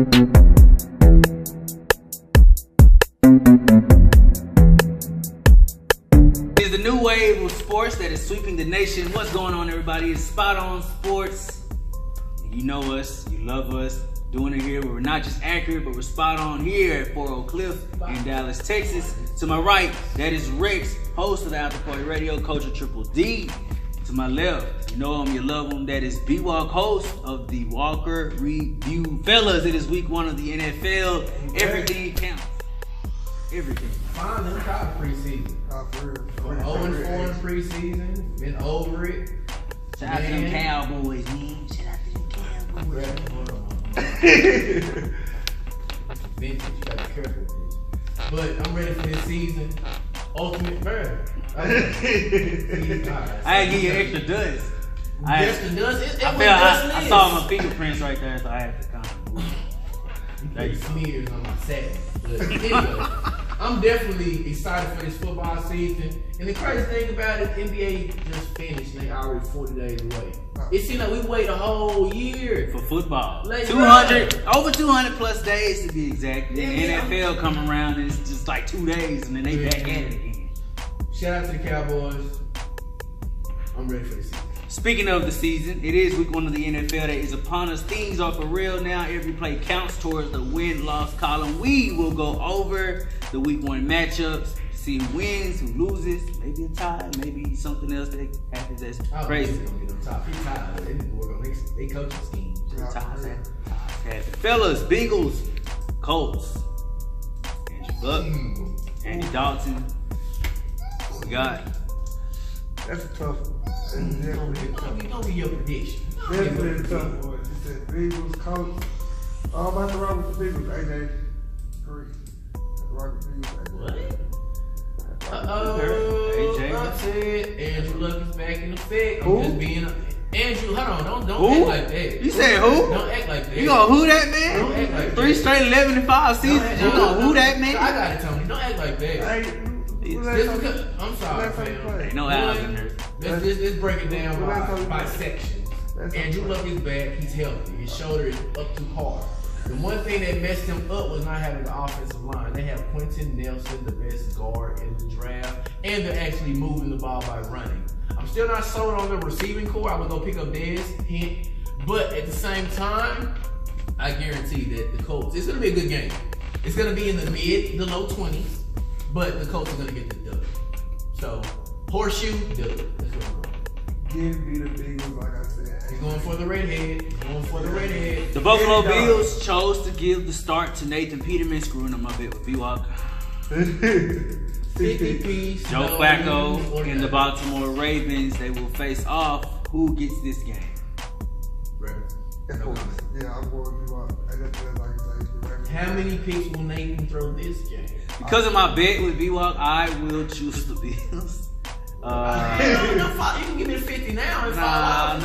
It's the new wave of sports that is sweeping the nation. What's going on, everybody? It's Spot On Sports. You know us, you love us. Doing it here where we're not just accurate, but we're spot on here at OAKCLIFF in Dallas, Texas. To my right, that is Rex, host of the After Party Radio, coach of Triple D. To my left, you know him, you love him, that is B-Walk, host of the Walker Review. Fellas, it is week 1 of the NFL. Everything counts. Everything. Finally, we caught preseason. 0-4 in preseason. Been over it. Shout out to them Cowboys, man. Shout out to them Cowboys. Vintage, you gotta be careful with this. But I'm ready for this season. Ultimate bird. I ain't give you extra dust. Extra dust? I saw my fingerprints right there, so I had to kind of move. There you smears on my satin. But anyway, I'm definitely excited for this football season. And the crazy thing about it, the NBA just finished and they already 40 days away. It seems like we wait a whole year for football. Like, 200, over 200 plus days to be exact. Then the NFL come around and it's just like 2 days and then they back at it again. Shout out to the Cowboys. I'm ready for the season. Speaking of the season, it is week 1 of the NFL that is upon us. Things are for real now. Every play counts towards the win-loss column. We will go over the week 1 matchups, see who wins, who loses, maybe a tie, maybe something else that happens that's crazy. They coaching scheme. Ties happen. Fellas, Bengals, Colts, Andrew Luck, Andy Dalton. What we got? That's a tough one. Don't be your prediction. Definitely a tough one. You said Bengals, Colts. I'm about to rock with the Bengals. AJ, correct. Rock with the Bengals. What? AJ. I said Andrew Luck is back in effect. I'm Who? just being Andrew. Hold on, don't Who? act like that. You said who? Don't act like that. You gonna who that man? Don't act like 3 that. straight 11-5 seasons. You gonna who that man? I got it, Tony. Don't act like that. I'm sorry, fam. Ain't no hours in here. Let's break it down by sections. That's Andrew Luck is back. He's healthy. His shoulder is up too hard. The one thing that messed him up was not having the offensive line. They have Quentin Nelson, the best guard in the draft, and they're actually moving the ball by running. I'm still not sold on the receiving core. I would go pick up Dez, hint. But at the same time, I guarantee that the Colts, it's going to be a good game. It's going to be in the the low 20s, but the Colts are going to get the dub. So, horseshoe, dub. That's what I'm going. Give me the Bengals, like I said. He's going for the redhead. The Buffalo Bills chose to give the start to Nathan Peterman, screwing up my bit with B-Walk. 50-piece. Joe Flacco and the Baltimore Ravens, they will face off. Who gets this game? Ravens. Yeah, I'm going to be How many picks will Nathan throw this game? Because of my bet with B-Walk, I will choose the Bills. You can give me the 50 now and Nah,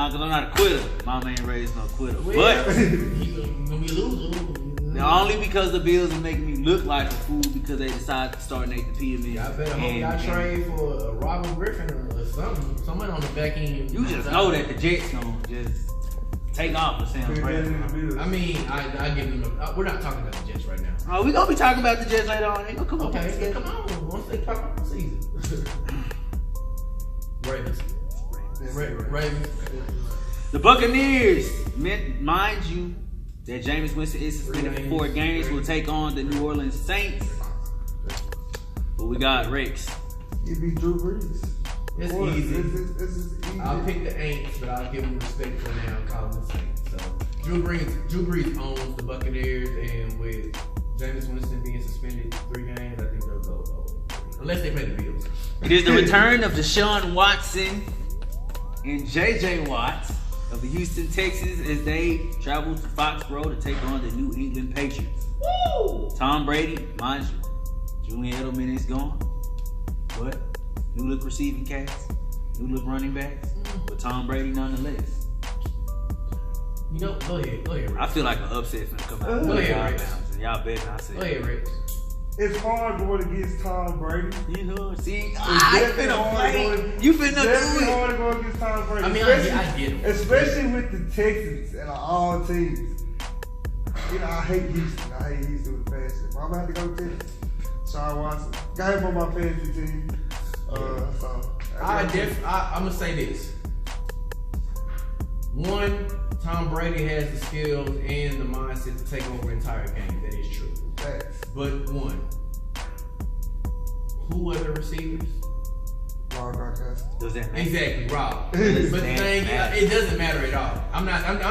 because I'm not a quitter. My man raised no quitter. Well, But he's gonna be a loser. only because the Bills are making me look like a fool because they decided to start Nathan Peterman. I better hope y'all trade for a Robert Griffin or something. Someone on the back end. You just know that the Jets gonna just take off with Sam Bradford. I mean, I give them we're not talking about the Jets right now. Oh, we gonna be talking about the Jets later on. They gonna come on. Okay, come on. Once they talk about the season. Ravens. The Buccaneers, mind you, that Jameis Winston is suspended for 4 games, will take on the New Orleans Saints. But we got Rex. You beat Drew Brees. It's easy. It's easy. I'll pick the Aints, but I'll give them respect for now and call them the Saints. So Drew Brees owns the Buccaneers, and with Jameis Winston being suspended 3 games, I think they'll go low. Unless they play the Bills. It is the return of Deshaun Watson and J.J. Watt of the Houston Texans as they travel to Foxborough to take on the New England Patriots. Woo! Tom Brady, mind you, Julian Edelman is gone. But new look receiving cast, new look running backs, but Tom Brady nonetheless. You know, go ahead, Rex. I feel like an upset's gonna come out. Go ahead, Rex. Y'all bet I say. Go ahead, Rex. It's hard going against Tom Brady. You know, see, It's I definitely finna hard play. going- You finna Definitely do it. hard to go against Tom Brady. I mean, I get him. Especially with the Texans and all teams. You know, I hate Houston. I hate Houston with passion. But I'm gonna have to go with Texas. Sean Watson. Got him on my fantasy team. So I'm gonna say this. One, Tom Brady has the skills and the mindset to take over entire game. That is true. Facts. But one, who are the receivers? Rob Gronkowski. Does that matter? Exactly, Rob. But the thing, it doesn't matter at all. I'm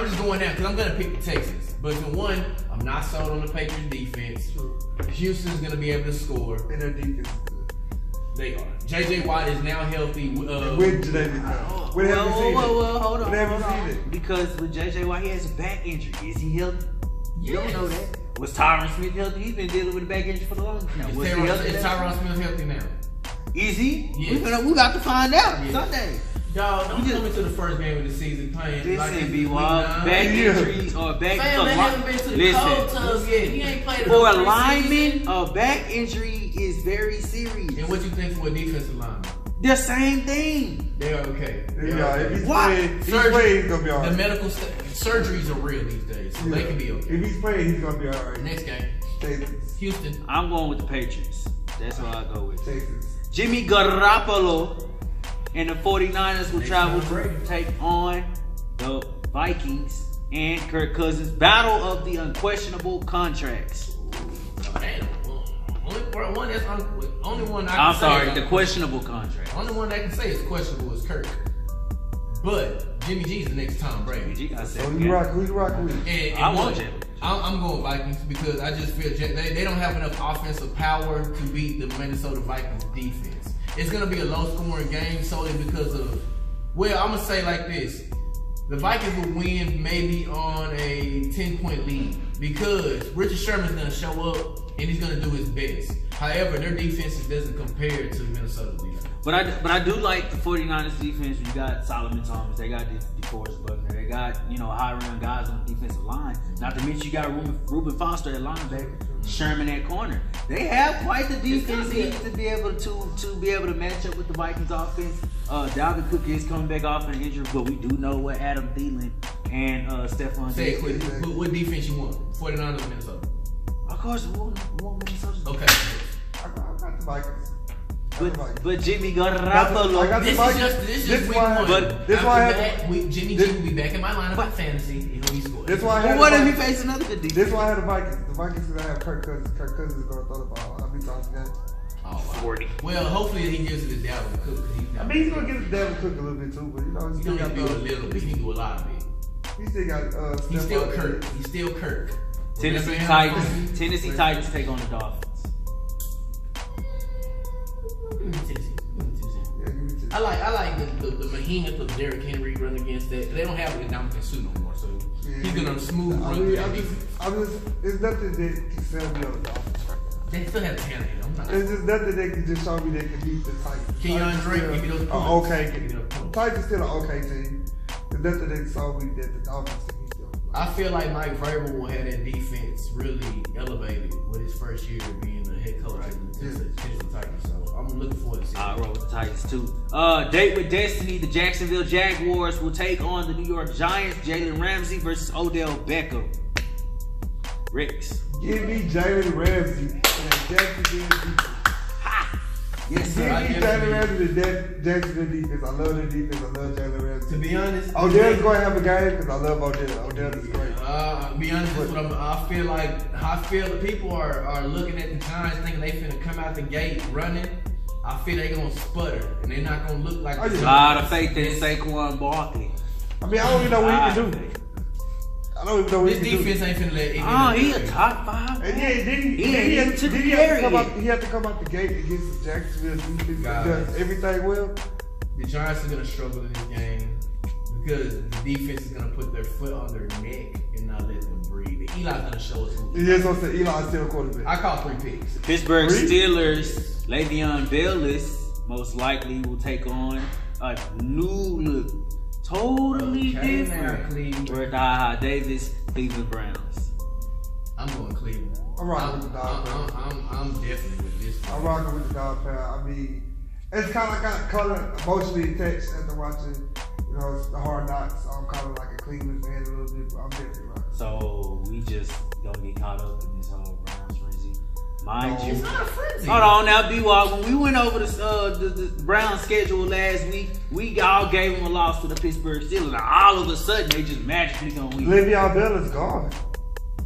just going down because I'm gonna pick the Texans. But for one, I'm not sold on the Patriots defense. True. Houston's gonna be able to score. And their defense is good. They are. JJ Watt is now healthy. With Jadavius Clowney. We haven't seen it. Hold on. We haven't seen it. Because with JJ Watt, he has a back injury. Is he healthy? You don't know that. Was Tyron Smith healthy? He's been dealing with a back injury for the longest now. Is Tyron Smith healthy now? Is he? Yes. We got to find out Sunday. Dog, don't come into the first game of the season playing. Listen, B-Wall, back injuries or back Fam, they haven't been to the cold tub yet. He ain't played for a lineman, a back injury is very serious. And what you think for a defensive lineman? The same thing. They are okay. If he's What? playing, he's gonna be alright. The medical surgeries are real these days, so they can be okay. If he's playing, he's gonna be alright. Next game, Houston. I'm going with the Patriots. That's what I go with. Texas. Jimmy Garoppolo and the 49ers will travel to take on the Vikings and Kirk Cousins. Battle of the unquestionable contracts. Only one I can I'm say sorry, the questionable contract. Only one I can say is questionable is Kirk. But Jimmy G's the next Tom Brady. Who you rock with? I want Jimmy. I'm going Vikings because I just feel they don't have enough offensive power to beat the Minnesota Vikings defense. It's going to be a low-scoring game solely because of, well, I'm going to say like this. The Vikings will win maybe on a 10-point lead because Richard Sherman's going to show up and he's going to do his best. However, their defense doesn't compare to Minnesota defense. But I do like the 49ers defense. You got Solomon Thomas, they got DeForest Buckner, they got high-run guys on the defensive line. Not to mention you got Reuben Foster at linebacker, Sherman at corner. They have quite the defense to be able to match up with the Vikings offense. Dalvin Cook is coming back off an injury, but we do know what Adam Thielen and Stephon. Say it quick. What defense you want? 49ers or Minnesota? Of course, we want Minnesota. Okay. I got the Vikings. But Jimmy Garoppolo. This is week one. But this why Jimmy G will be back in my lineup for fantasy. And he'll be scoring. This why I had what if he faces another good defense? This why I had the Vikings. The Vikings gonna have Kirk Cousins. Kirk Cousins is gonna throw the ball. How many times a game? Oh, 40. Well, hopefully he gives it to Dalvin Cook. He's gonna give it to Dalvin Cook a little bit too, but he still got to do a little bit. He can do a lot of it. He still got. He's still Kirk. He's still Kirk. Tennessee Titans take on the Dolphins. I like the behemoth of Derrick Henry running against that. They don't have a Ndamukong Suh no more, so he's gonna smooth run. It's nothing that can sell me on the Dolphins. They still have talent. It's just nothing that can just show me they can beat the Titans. Kenyon Drake, give me those points. Titans still an okay team. There's nothing that show me that the Dolphins can beat them. I feel like Mike Vrabel will have that defense really elevated with his first year being the head coach of the Tennessee Titans. So I'm looking forward to seeing. I roll with the Titans too. Date with Destiny. The Jacksonville Jaguars will take on the New York Giants. Jalen Ramsey versus Odell Beckham. Ricks. Give me Jalen Ramsey and Jacksonville defense. Yes, sir. Give me Jalen Ramsey and Jacksonville defense. I love their defense. I love Jalen Ramsey. To be honest, Odell's going to have a game because I love Odell. Odell is great. To be honest, that's what I feel the people are looking at the Giants thinking they finna come out the gate running. I feel they gonna sputter and they're not gonna look like a lot of faith in Saquon Barkley. I mean, I don't even know what he can do. I don't even know what he can do. This defense ain't finna let it. He a top 5. And he had to come out the gate against the Jacksonville defense that does everything well. The Giants are gonna struggle in this game because the defense is gonna put their foot on their neck and not let them breathe. Eli's gonna show us who. Yes, I'm saying Eli's still quarterback. I call 3 picks. Pittsburgh Steelers, Le'Veon Bell most likely will take on a new look. Totally different. With Davis, Cleveland Browns. I'm going Cleveland. I'm rocking with the dog pound. I'm definitely with this one. I'm rocking with the dog pound. I mean, it's kind of like I got emotionally attached after watching, the Hard Knocks. I'm kind of like a Cleveland fan a little bit, but I'm definitely rocking. So we just Don't get caught up in this whole Browns frenzy. Mind you, It's not a frenzy. hold on now, B-Walk. When we went over the Browns schedule last week, we all gave them a loss to the Pittsburgh Steelers. And all of a sudden, they just magically gonna win. Le'Veon Bell is gone.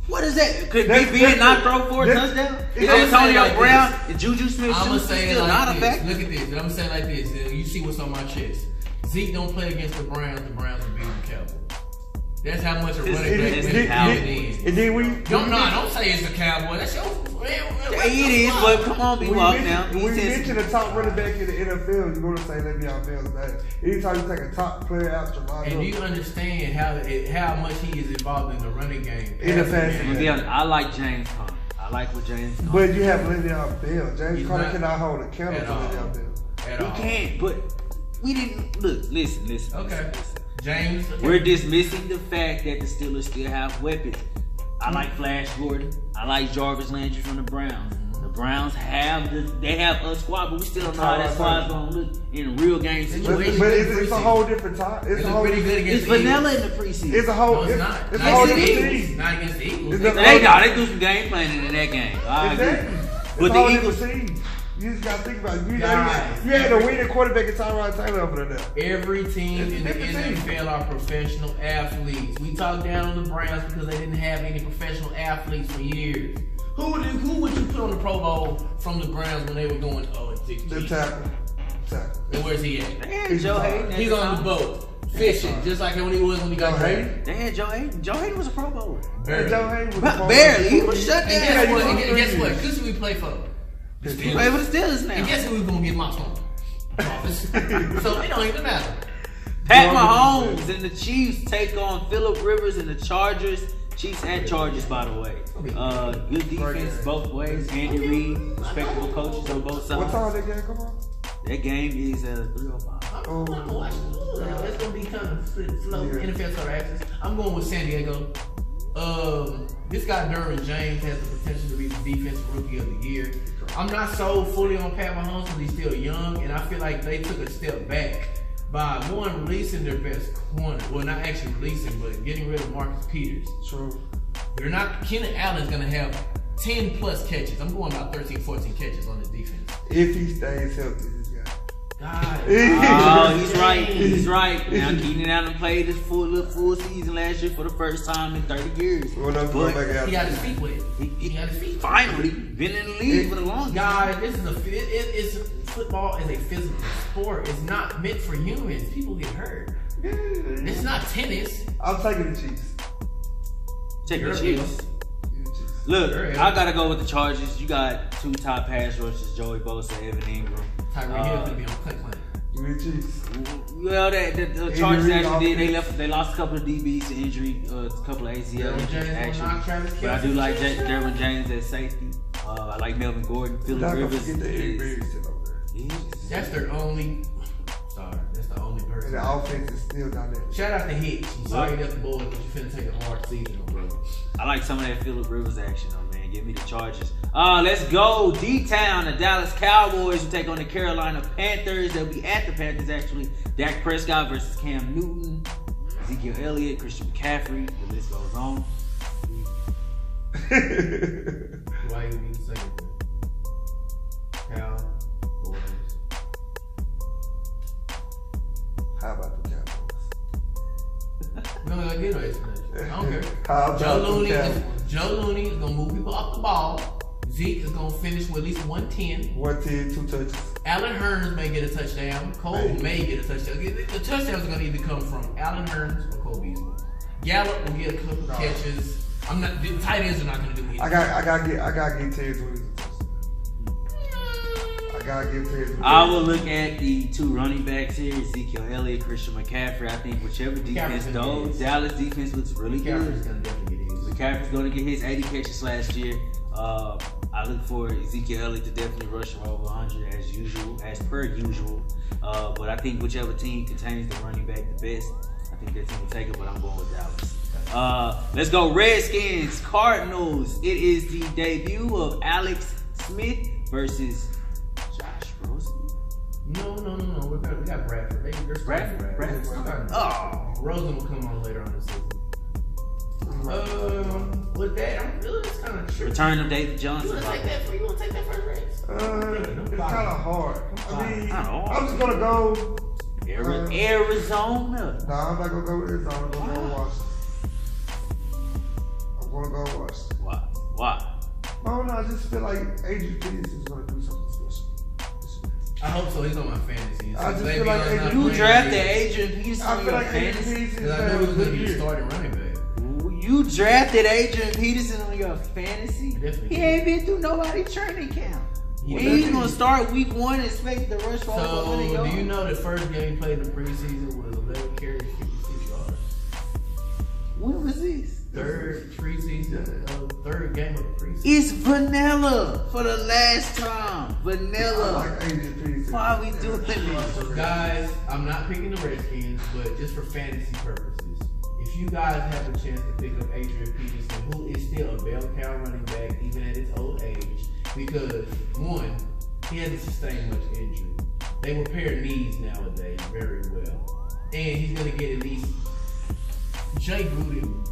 What is that? Could Big Ben not throw for a touchdown? Is Antonio Brown and Juju Smith-Schuster still not a factor? Look at this. I'm gonna say it like this. You see what's on my chest. Zeke don't play against the Browns will beat the Cowboys. That's how much a running back is. And then we don't say it's the Cowboys. That's your. It is, but come on, B-Walk now. When you mention a top running back in the NFL, you're going to say Le'Veon Bell's name. Anytime you take a top player out, and do you understand how much he is involved in the running game? In the passing game. I like James Conner. I like what James Conner. But you have Le'Veon Bell. James Conner cannot hold a candle to Le'Veon Bell. He can't, but we didn't. Look, listen. Okay. Listen. James. Okay. We're dismissing the fact that the Steelers still have weapons. I like Flash Gordon. I like Jarvis Landry from the Browns. The Browns have a squad, but we still don't know how that squad's gonna look in a real game situation. But it's a whole different time. It's a whole pretty good against It's vanilla in the preseason. It's a whole. No, it's not. It's a Not whole against the different Eagles. team. Not against the Eagles. They do some game planning in that game. I agree. Exactly. But It's a whole the different Eagles. team. You just gotta think about it. You Guys. had a winning quarterback in Tyrod Taylor over there. Every team It's in the different NFL are professional athletes. We talk down on the Browns because they didn't have any professional athletes for years. Who would you put on the Pro Bowl from the Browns when they were going 0-6? The tackle. And where's he at? They had Joe Hayden. He's on the boat fishing, just like when he got traded. They had Joe Hayden. Joe Hayden was a Pro Bowler. And Joe Hayden was Barely. He was shut down. And guess what? Guess who we play for? He played for the Steelers now. And guess who we gonna get my phone? So it don't even matter. Pat Mahomes and the Chiefs take on Phillip Rivers and the Chargers. Chiefs at Chargers, by the way. Good defense both ways. Andy Reid, respectable coaches on both sides. What time that game come on? That game is 3:05. I'm gonna watch it. That's gonna be kind of slow. NFL sort of access. I'm going with San Diego. This guy Derwin James has the potential to be the defensive rookie of the year. I'm not so fully on Pat Mahomes because he's still young, and I feel like they took a step back by releasing their best corner. Well, not actually releasing, but getting rid of Marcus Peters. True. They're not. Keenan Allen's gonna have 10 plus catches. I'm going about 13, 14 catches on this defense. If he stays healthy, this guy. God. Oh, he's right. He's right. Now Keenan Allen played his full season last year for the first time in 30 years. Well, that's going back out. He got his feet wet. He got his feet wet. Finally, been in the league for the longest. Guys, this is football is a physical sport. It's not meant for humans. People get hurt. It's not tennis. I'm taking the Chiefs. Take the Chiefs. Look, I gotta go with the Chargers. You got two top pass rushers, Joey Bosa, Evan Ingram. Tyreek Hill gonna be on cut plan. Give me the Chiefs. Well, the Chargers actually did. They lost a couple of DBs to injury, a couple of ACL injuries actually. But I do like Derwin James at safety. I like Melvin Gordon, Phillip Rivers. That's their only. Sorry, that's the only person. And the offense is still dynamic. Shout out to Hitch. I'm sorry you got the Bulls, but you finna take a hard season, bro. I like some of that Phillip Rivers action, though, man. Give me the Chargers. Let's go. D-Town, the Dallas Cowboys will take on the Carolina Panthers. They'll be at the Panthers, actually. Dak Prescott versus Cam Newton, Ezekiel Elliott, Christian McCaffrey. The list goes on. Why you need to say it? Cowboys. How about the Cowboys? We don't gotta get no explanation. I don't care. How about Joe Looney is gonna move people off the ball. Zeke is gonna finish with at least 110. 110, 2 touches. Allen Hurns may get a touchdown. Cole may get a touchdown. The touchdowns are gonna either come from Allen Hurns or Cole Beasley. Gallup will get a couple catches. The tight ends are not gonna do anything. I gotta give Terry Williams a touchdown. I gotta give Terry Williams. I will look at the two running backs here, Ezekiel Elliott, Christian McCaffrey. I think whichever defense, though, Dallas defense looks really good. McCaffrey's gonna definitely get his. McCaffrey's gonna get his 80 catches last year. I look for Ezekiel Elliott to definitely rush for over 100 as per usual. But I think whichever team contains the running back the best, I think that team will take it, but I'm going with Dallas. Let's go Redskins, Cardinals. It is the debut of Alex Smith versus Josh Rosen. No. We got Bradford. They're Bradford? Oh, Rosen will come on later on this season. With that, I'm really just kind of tripping. Return of David Johnson. You want to take that first race? It's kind of hard. I mean, hard. I'm just gonna go. Arizona. Nah, I'm not gonna go with Arizona. I'm gonna go Washington. I'm gonna go Washington. Why? I don't know. I just feel like Adrian Peterson is gonna do something special. I hope so. He's on my fantasy. I just feel like You drafted Adrian Peterson I on feel your like Adrian fantasy. Peterson I knew he was going to be the starting running back. You drafted Adrian Peterson on your fantasy? Definitely. He ain't been through nobody's training camp. He's going to start week 1 and expect the rush for over 100 yards. Do you know the first game he played in the preseason was 11 carries, 56 yards? When was this? Third preseason, third game of the preseason. It's vanilla for the last time. Vanilla. I like Adrian Peterson. Why are we doing this? Guys, I'm not picking the Redskins, but just for fantasy purposes, if you guys have a chance to pick up Adrian Peterson, who is still a bell cow running back even at his old age, because one, he hasn't sustained much injury. They repair knees nowadays very well, and he's gonna get at least. Jay Gruden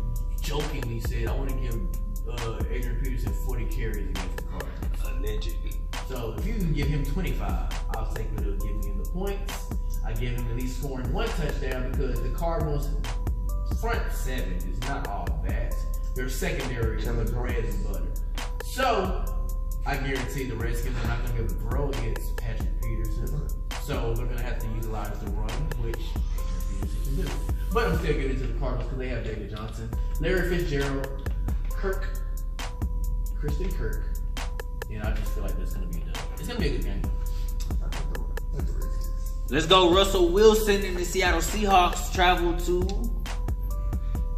jokingly said, "I want to give Adrian Peterson 40 carries against the Cardinals." Allegedly. So if you can give him 25, I'll take what it'll give me in the points. I give him at least scoring 1 touchdown because the Cardinals' front 7 is not all bad. Their secondary is the bread and butter. So I guarantee the Redskins are not going to be able to throw against Patrick Peterson. So they're going to have to utilize the run, which Adrian Peterson can do. But I'm still giving it to the Cardinals because they have David Johnson, Larry Fitzgerald, Kristen Kirk, and I just feel like that's going to be a dub. It's going to be a good game. Let's go. Russell Wilson and the Seattle Seahawks travel to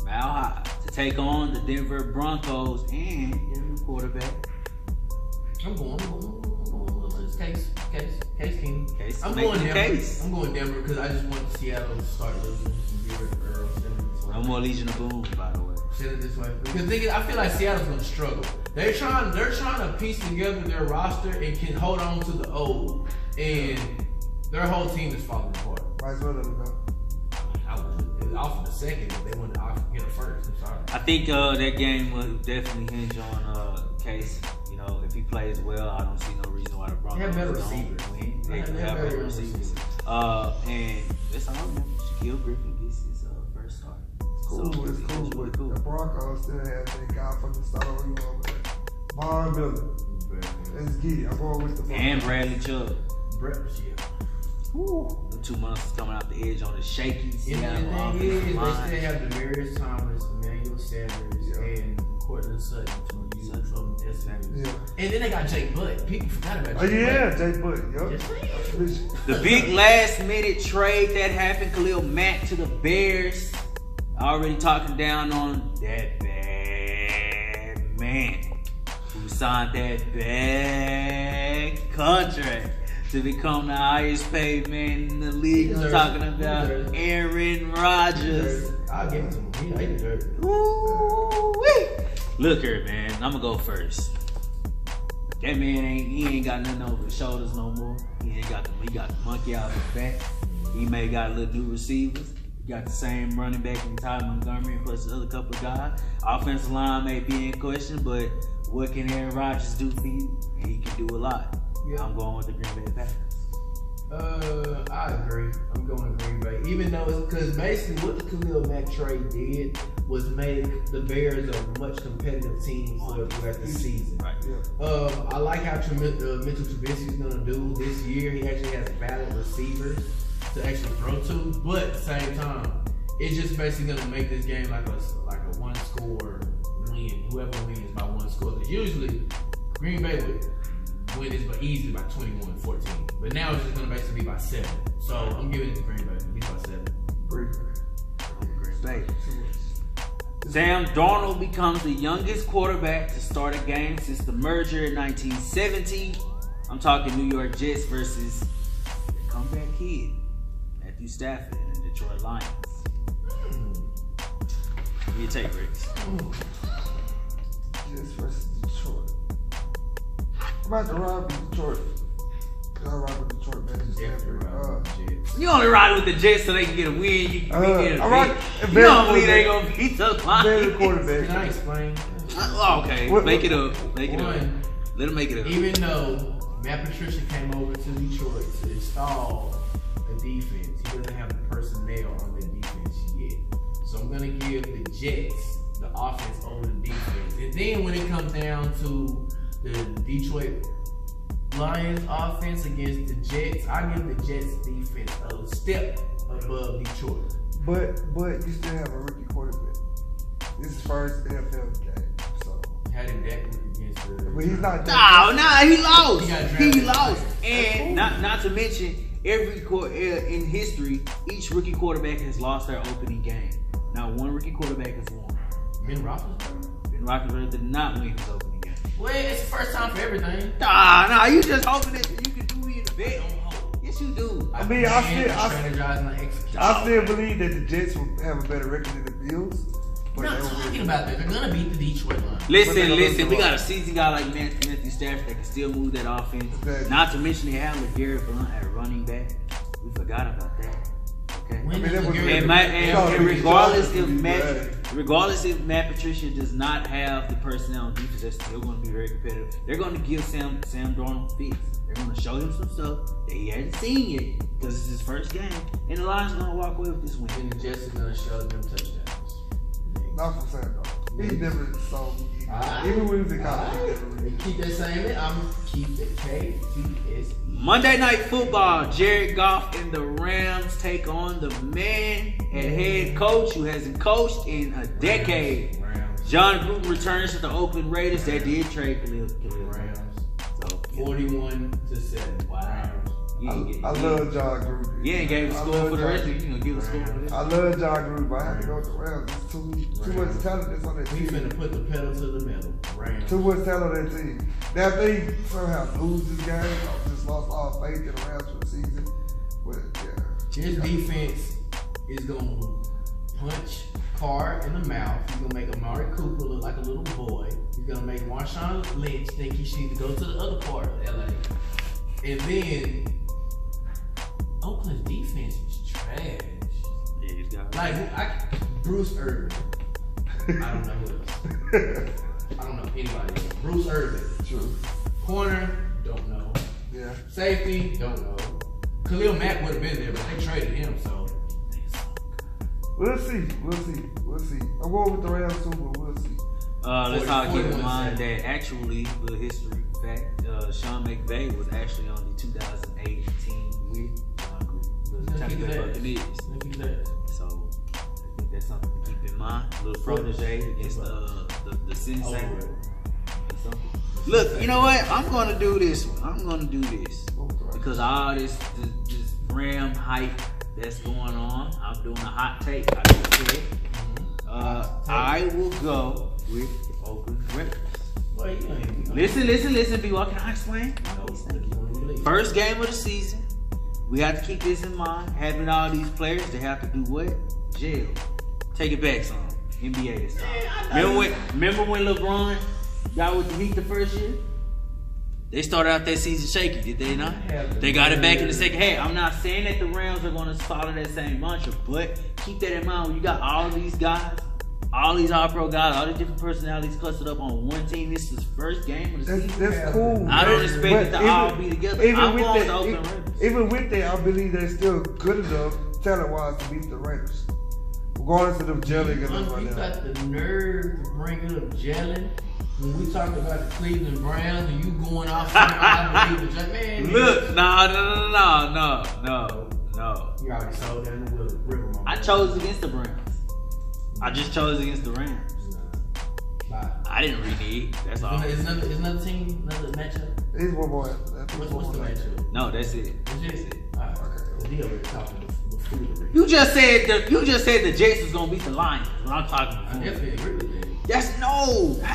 Mile High to take on the Denver Broncos and their new quarterback. I'm going. It's Case Keenum. I'm Make going the Denver. case. I'm going Denver because I just want Seattle to start losing. No more Legion of Boom, by the way. Send it this way. Because the thing is, I feel like Seattle's gonna struggle. They're trying to piece together their roster and can hold on to the old. And their whole team is falling apart. Might as well let them go. I would offer the second if they wanted to get a first. I'm sorry. I think that game will definitely hinge on Case. You know, if he plays well, I don't see no reason why the Broncos They have better don't receivers. win. They have better better receivers. And that's all, man. Shaquille Griffin gets his first start. Cool, So, it's cool, really but the Broncos still have that guy from the start over you over there. Von Miller. Let's get it. I'm going with the Broncos. And Bradley Chubb. Brett, The 2 months coming out the edge on the shaky And Seattle the thing is, offensive they line. still have Demarius Thomas, Emmanuel Sanders, and Cortland Sutton from SMU. Yeah. And then they got Jake Butt. People forgot about Oh Jake yeah, Butt. Jay Butt. Yup. The big last minute trade that happened, Khalil Mack to the Bears. Already talking down on that bad man who signed that bad contract to become the highest paid man in the league. I'm talking about Aaron Rodgers. I'll give it to him. He deserves it. Woo-wee. Look here, man. I'm gonna go first. That man ain't got nothing over his shoulders no more. He got the monkey out of his back. He may got a little new receivers. He got the same running back in Ty Montgomery plus the other couple of guys. Offensive line may be in question, but what can Aaron Rodgers do for you? And he can do a lot. Yeah. I'm going with the Green Bay Packers. I agree. I'm going Green Bay. Even though it's because basically what the Khalil Mack trade did was make the Bears a much competitive team throughout the season. Right. Yeah. I like how Mitchell Trubisky is going to do this year. He actually has valid receivers to actually throw to, but at the same time, it's just basically going to make this game like a one score win. Whoever wins by one score. Because usually Green Bay would win this easily by 21-14, but now it's just going to basically be by 7. So I'm giving it to Green Bay. At least by 7. Green Bay. Bay. Sam Darnold becomes the youngest quarterback to start a game since the merger in 1970. I'm talking New York Jets versus the comeback kid, Matthew Stafford and the Detroit Lions. Give me a take, Riggs. Jets versus Detroit. I'm about to ride with Detroit. I ride with Detroit, man. Definitely ride with the Jets. You only ride with the Jets so they can get a win. You can get a I beat. You don't believe they gonna beat the Very Lions. quarterback. Can I explain? Okay, make it up. Make it up. Let him make it up. Even though Matt Patricia came over to Detroit to install a defense, he doesn't have the personnel on the defense yet. So I'm gonna give the Jets the offense over the defense. And then when it comes down to the Detroit Lions offense against the Jets, I give the Jets defense a step above Detroit. But you still have a rookie quarterback. This is first NFL game, so. How did that look against the? But he's not. He lost. He got He drafted. lost. And not to mention, in history, each rookie quarterback has lost their opening game. Not one rookie quarterback has won. Ben Roethlisberger. Ben Roethlisberger did not win his opening game. Well, it's the first time for everything. Nah, you just hoping that you can do me in the bet. Yes, you do. I mean, I still believe that the Jets will have a better record than the Bills. We're not talking about that. They're gonna beat the Detroit Lions. Listen. We got a seasoned guy like Matthew Stafford that can still move that offense. Exactly. Not to mention they have LeGarrette Blount at running back. We forgot about that. Okay. Regardless if Matt Patricia does not have the personnel on defense, they're still going to be very competitive. They're going to give Sam Darnold fits. They're going to show him some stuff that he hasn't seen yet because it's his first game, and the Lions are going to walk away with this win. And the Jets are gonna show them touchdowns. Not for Sam Darnold. He never saw me. Even when he was in college, he never. Keep that same. I'm keep the KTSE. Monday Night Football, Jared Goff and the Rams take on the man and head coach who hasn't coached in a decade. Rams. John Gruden returns to the Oakland Raiders. That did trade Khalil. Rams. So 41-7. Wow. I love John Gruden. You ain't gave a score for the rest of you. You gonna give a score for this? I love John Gruden, but I have to go with the Rams. It's too much talent that's on that We team. finna put the pedal to the metal. Rams. Too much talent on that team. Now if they somehow lose this game, I just lost all faith in the Rams for the season. But yeah. His defense is gonna punch Carr in the mouth. He's gonna make Amari Cooper look like a little boy. He's gonna make Marshawn Lynch think he should go to the other part of LA. And then Oakland's defense is trash. Yeah, he's got Bruce Irvin. I don't know who else. I don't know anybody else. Bruce Irvin. True. Corner, don't know. Yeah. Safety, don't know. Khalil Mack would have been there, but they traded him, so. We'll see. I'm going with the Rams too, but we'll see. Let's all keep in 41 mind that actually, little history fact, Sean McVay was actually on the 2008 team with John Gruden, the Tampa Bay Buccaneers. So I think that's something to keep in mind. A little protege against the sensei. Look, you know what? I'm gonna do this one. I'm gonna do this because all this Ram hype that's going on. I'm doing a hot take. I don't care. I will go with the Oakland Raiders. Listen, B. Walker, can I explain? First game of the season. We have to keep this in mind. Having all these players, they have to do what? Jail. Take it back, son. NBA this time. Remember when LeBron got with the Heat the first year? They started out that season shaky, did they not? They got it back in the second half. I'm not saying that the Rams are going to follow that same mantra, but keep that in mind when you got all these guys, all these all-pro guys, all the different personalities clustered up on one team. This is first game of the season. That's cool. I don't expect it to all be together. I'm going with the Oakland Raiders. Even with that, I believe they're still good enough, talent-wise, to beat the Raiders. Regardless of them gelling and them right You now. got the nerve to bring up gelling. When we talked about the Cleveland Browns and you going off man. Look, no. You already sold that in the river. I chose against the Browns. I just chose against the Rams. I didn't renege. That's all. Is another team, another matchup? He's one more. What's the matchup? No, that's it. That's it. Alright, okay. He already talking buffoonery. You just said the Jets was gonna beat the Lions. When I'm talking I buffoonery. definitely agree with that. That's no. I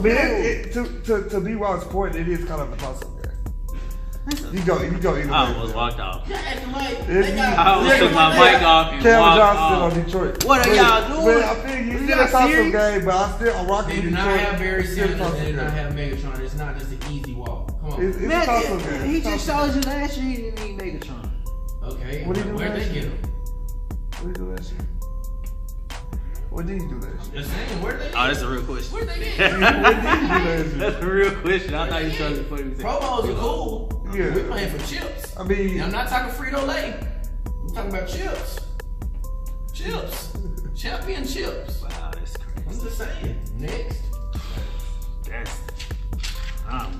mean, to be Walt's point, it is kind of a toss-up game. You go either way. I almost walked off. You're acting like I almost took my mic off and Calvin walked Johnson off. on Detroit. What are y'all doing? But I feel you Are still y'all a toss-up serious? game, but I'm rocking They do Detroit. not have Barry It's still a Sanders. toss-up They do not game. have Megatron. It's not just an easy walk. Come Come on. It's a Man, console game. he It's a just console showed you last year he didn't need Megatron. Okay. What did he do Where'd last they get year? him? What did he do last year? What did he do last year? Just saying, where'd they get Oh, that's a real question. Where'd they get What did he do last year? That's a real question. I thought you told me before you said. Promos are cool. Yeah. We playing for chips. I mean, And I'm not talking Frito-Lay. I'm talking about chips. Chips. Champion chips. Wow, that's I'm crazy. just saying. Next. That's. I'm